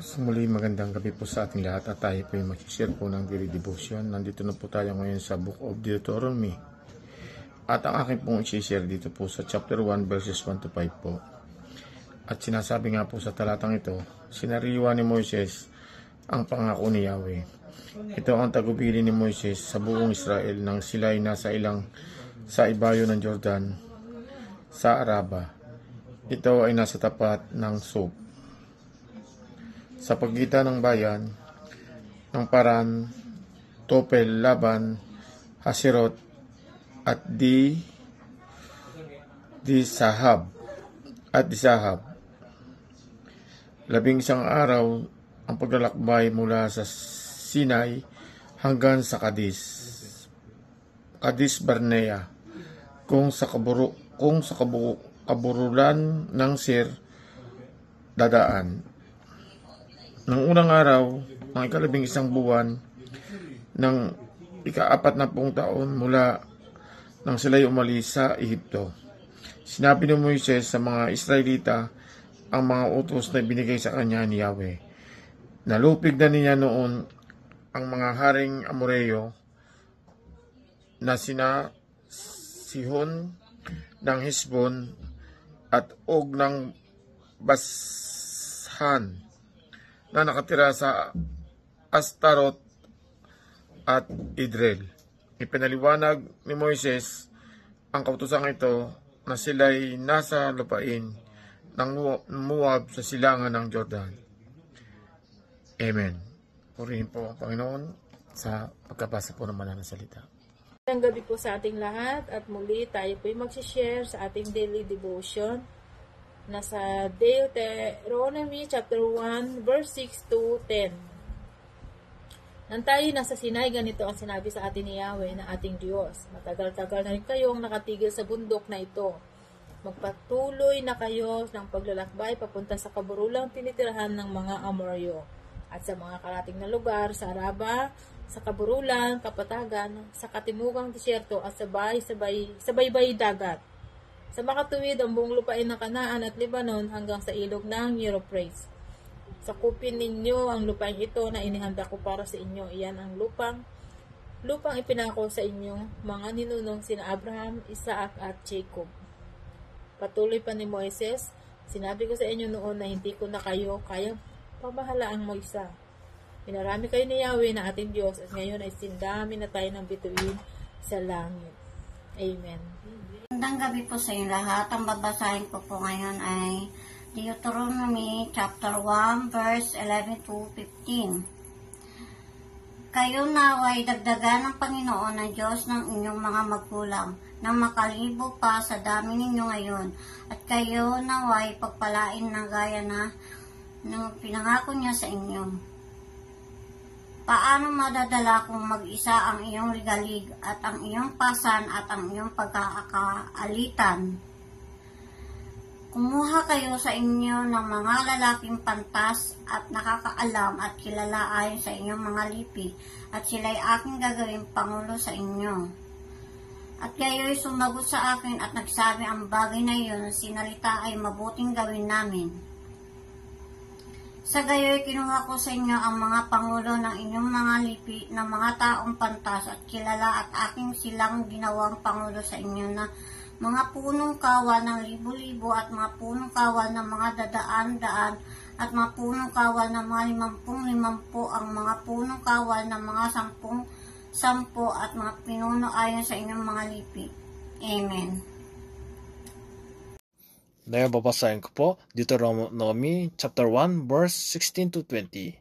So muli magandang gabi po sa ating lahat at tayo po ay mag-share po ng daily devotion. Nandito na po tayo ngayon sa Book of Deuteronomy. At ang aking pong i-share dito po sa chapter 1 verses 1 to 5 po. At sinasabi nga po sa talatang ito, sinariwa ni Moises ang pangako ni Yahweh. Ito ang tagubilin ni Moises sa buong Israel nang sila ay nasa ibayo ng Jordan sa Araba. Ito ay nasa tapat ng Suf, sa pagitan ng bayan ng Paran, Topel, Laban, Haserot at Di Sahab. 11 araw ang paglalakbay mula sa Sinai hanggang sa Kadesh Barnea, kung sa kaburulan ng Sir dadaan. Nang unang araw ng 11 buwan ng 40 taon mula nang sila'y umalis sa Ehipto, sinabi ni Moises sa mga Israelita ang mga utos na binigay sa kanya ni Yahweh. Nalupig na niya noon ang mga haring Amoreo na sina Sihon ng Hesbon at Og ng Bashan na nakatira sa Astarot at Idrel. Ipinaliwanag ni Moises ang kautosang ito na sila'y nasa lupain ng Moab sa silangan ng Jordan. Amen. Purihin po ang Panginoon sa pagkabasa po ng banal na salita. Magandang gabi po sa ating lahat at muli tayo po ay mag-share sa ating daily devotion. Nasa Deuteronomy chapter 1 verse 6 to 10. Nang tayo nasa Sinai, ganito ang sinabi sa atin ni Yahweh na ating Diyos. Matagal-tagal na rin kayong nakatigil sa bundok na ito. Magpatuloy na kayo ng paglalakbay papunta sa kaburulang tinitirahan ng mga Amoryo at sa mga karating na lugar sa Araba, sa kaburulan, kapatagan, sa katimugang disyerto at sa baybay dagat. Sa makatuwid ang buong lupain ng Kanaan at Lebanon hanggang sa ilog ng Euphrates. Sakupin ninyo ang lupain ito na inihanda ko para sa inyo. Iyan ang lupang ipinako sa inyo mga ninunong sina Abraham, Isaac at Jacob. Patuloy pa ni Moises, sinabi ko sa inyo noon na hindi ko na kayo kayang pamahalaang mag-isa. Pinarami kayo ni Yahweh na ating Diyos at ngayon ay sindami na tayo ng bituin sa langit. Amen. Magandang gabi po sa inyo lahat. Ang babasahin ko po ngayon ay Deuteronomy chapter 1 verse 11 to 15. Kayo naway dagdagan ng Panginoon ng Diyos ng inyong mga magulang na makalibog pa sa dami ninyo ngayon, at kayo naway pagpalain ng gaya na pinangako niya sa inyo. Paano madadala kung mag-isa ang iyong ligalig at ang iyong pasan at ang iyong pagkakaalitan? Kumuha kayo sa inyo ng mga lalaking pantas at nakakaalam at kilala ayon sa inyong mga lipi, at sila'y aking gagawing pangulo sa inyo. At kayo'y sumagot sa akin at nagsabi ang bagay na iyon, sinalita ay mabuting gawin namin. Sa gayo'y kinuha ko sa inyo ang mga pangulo ng inyong mga lipi na mga taong pantas at kilala, at aking silang ginawang pangulo sa inyo na mga punong kawal ng libo-libo at mga punong kawal ng mga dadaan-daan at mga punong kawal ng mga 50-50, ang mga punong kawal ng mga 10-10 at mga pinuno ayon sa inyong mga lipi. Amen. Ngayon babasahin ko po Deuteronomy chapter 1 verse 16 to 20.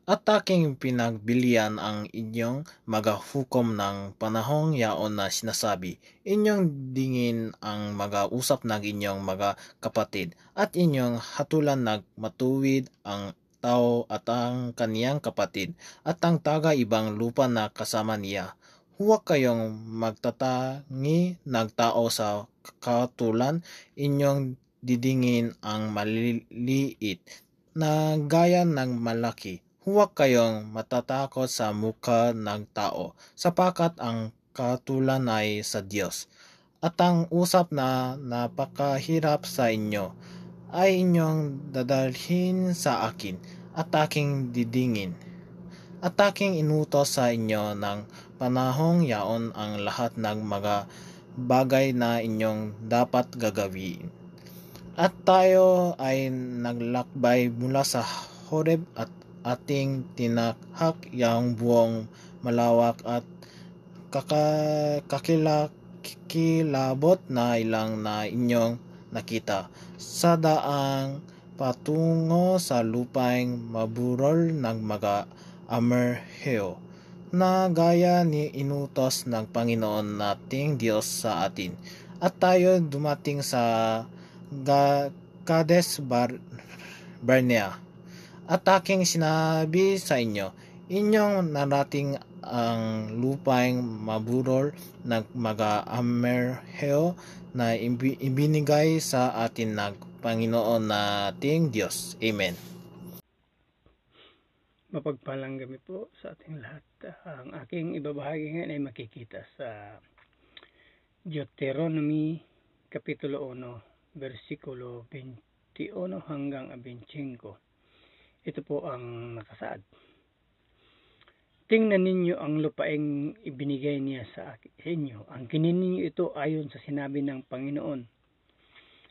At aking pinagbilian ang inyong magahukom ng panahong yaon na sinasabi, inyong dingin ang mag-usap ng inyong mga kapatid, at inyong hatulan matuwid ang tao at ang kaniyang kapatid, at ang taga-ibang lupa na kasama niya. Huwag kayong magtatangi ng tao sa katulan, inyong didingin ang maliliit na gaya ng malaki. Huwag kayong matatakot sa mukha ng tao, sapagkat ang katulan ay sa Diyos. At ang usap na napakahirap sa inyo ay inyong dadalhin sa akin, at aking didingin. At aking inutos sa inyo ng panahong yaon ang lahat ng mga bagay na inyong dapat gagawin. At tayo ay naglakbay mula sa Horeb at ating tinakhak yang buong malawak at kakilabot na ilang na inyong nakita sa daang patungo sa lupaing maburol ng mga Amerheo na gaya ni inutos ng Panginoon nating Diyos sa atin. At tayo dumating sa Kades Barnea. At aking sinabi sa inyo, inyong narating ang lupaing maburol ng mga Amerheo na ibinigay sa atin ng Panginoon nating Diyos. Amen. Mapagpalang gabi po sa ating lahat. Ang aking ibabahagi ngayon ay makikita sa Deuteronomy Kapitulo 1, versikulo 21 hanggang 25. Ito po ang nakasaad. Tingnan ninyo ang lupaing ibinigay niya sa inyo. Ang kinin ninyo ito ayon sa sinabi ng Panginoon,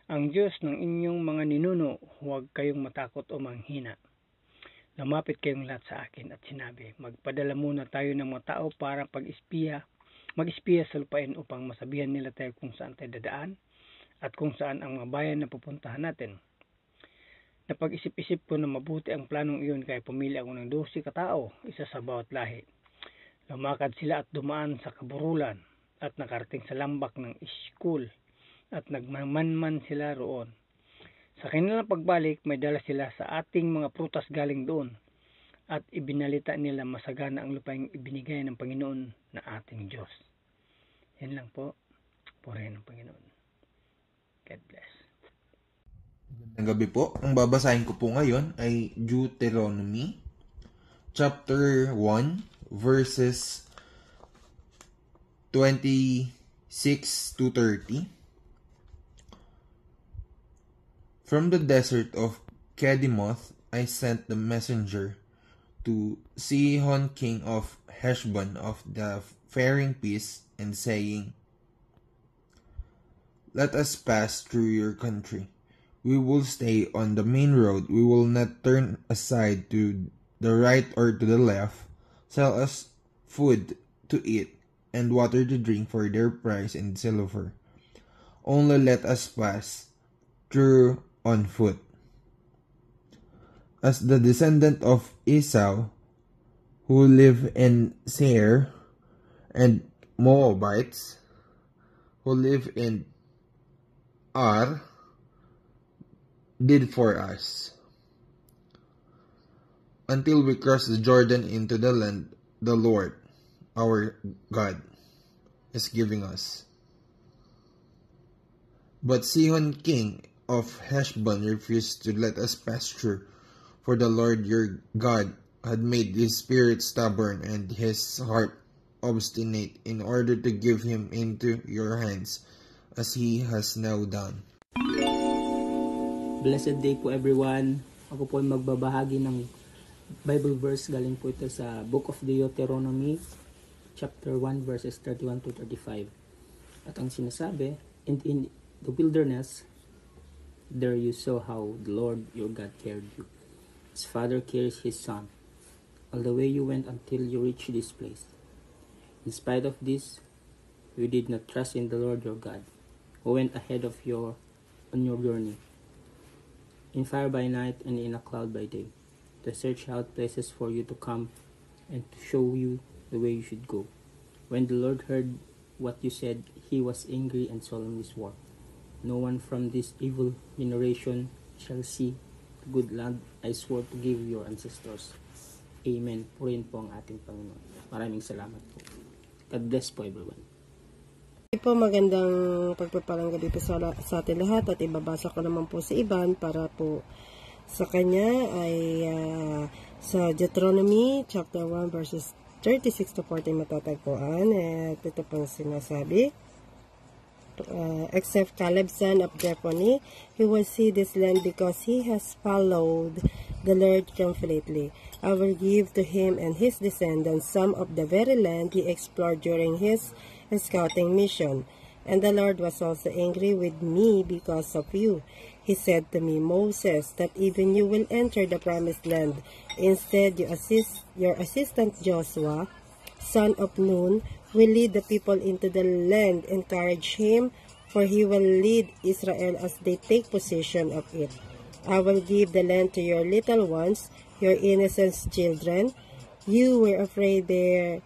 ang Diyos ng inyong mga ninuno. Huwag kayong matakot o manghina. Lumapit kayong lahat sa akin at sinabi, magpadala muna tayo ng mga tao para mag-espiya sa lupain upang masabihan nila tayo kung saan tayo dadaan at kung saan ang mga bayan na pupuntahan natin. Napag-isip-isip ko na mabuti ang planong iyon, kaya pumili ako ng 12 katao, isa sa bawat lahi. Lumakad sila at dumaan sa kaburulan at nakarating sa lambak ng Eshkol at nagmanman sila roon. Sa kanilang pagbalik, may dala sila sa ating mga prutas galing doon at ibinalita nila masagana ang lupaing ibinigay ng Panginoon na ating Diyos. Yan lang po. Purihin ng Panginoon. God bless. Magandang gabi po. Ang babasahin ko po ngayon ay Deuteronomy chapter 1 verses 26 to 30. From the desert of Kedemoth I sent the messenger to Sihon king of Heshbon of the faring peace, and saying, let us pass through your country. We will stay on the main road. We will not turn aside to the right or to the left. Sell us food to eat and water to drink for their price in silver. Only let us pass through on foot. As the descendant of Esau, who live in Seir, and Moabites, who live in Ar, did for us, until we cross the Jordan into the land the Lord, our God, is giving us. But Sihon king of Heshbon refused to let us pass through, for the Lord your God had made his spirit stubborn and his heart obstinate, in order to give him into your hands, as he has now done. Blessed day po everyone. Ako po ay magbabahagi ng Bible verse. Galing po ito sa Book of Deuteronomy chapter 1 verses 31 to 35. At ang sinasabi, and in the wilderness there you saw how the Lord your God cared you, as father cares his son, all the way you went until you reached this place. In spite of this, you did not trust in the Lord your God, who went ahead of you on your journey, in fire by night and in a cloud by day, to search out places for you to come and to show you the way you should go. When the Lord heard what you said, he was angry and solemnly swore, no one from this evil generation shall see the good land I swore to give your ancestors. Amen. Purihin po ang ating Panginoon. Maraming salamat po. God bless po everyone. Po, magandang pagpapalang gabi po sa atin lahat, at ibabasa ko naman po si Ivan para po sa kanya ay sa Deuteronomy chapter 1 verses 36 to 40 matatagpuan. At ito pong sinasabi, except Caleb son of Jephunneh, he will see this land because he has followed the Lord completely. I will give to him and his descendants some of the very land he explored during his scouting mission. And the Lord was also angry with me because of you. He said to me, Moses, that even you will enter the promised land. Instead, your assistant Joshua, son of Nun, will lead the people into the land. Encourage him, for he will lead Israel as they take possession of it. I will give the land to your little ones, your innocent children. You were afraid they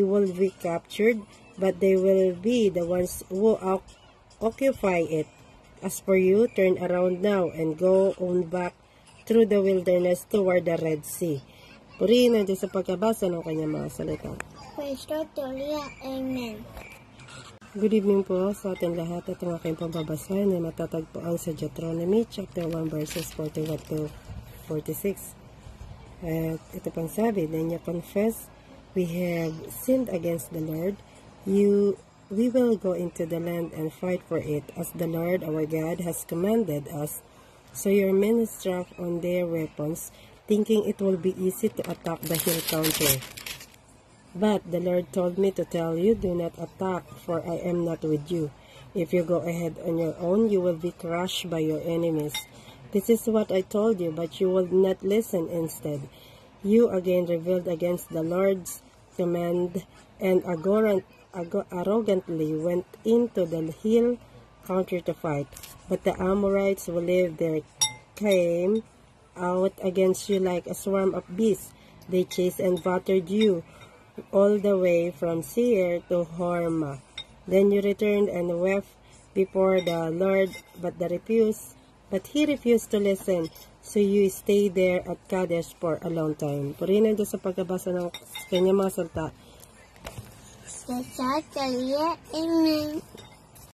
will be captured, but they will be the ones who occupy it. As for you, turn around now and go on back through the wilderness toward the Red Sea. Purihin ang Diyos sa pagkabasa ng kanyang mga salita. Praise God, Hallelujah, Amen. Good evening po sa ating lahat at ang aking pambabasahin ay matatagpuan sa Deuteronomy chapter 1 verses 41 to 46. At ito pang sabi, then you confess, we have sinned against the Lord. We will go into the land and fight for it, as the Lord our God has commanded us. So your men struck on their weapons, thinking it will be easy to attack the hill country. But the Lord told me to tell you, do not attack, for I am not with you. If you go ahead on your own, you will be crushed by your enemies. This is what I told you, but you will not listen instead. You again rebelled against the Lord's command and arrogantly went into the hill country to fight. But the Amorites who lived there came out against you like a swarm of bees. They chased and battered you all the way from Seir to Hormah. Then you returned and wept before the Lord, but he refused to listen. So you stayed there at Kadesh for a long time. Purihin ang Diyos sa pagkabasa ng kanyang mga salita. Praise God, Hallelujah, Amen.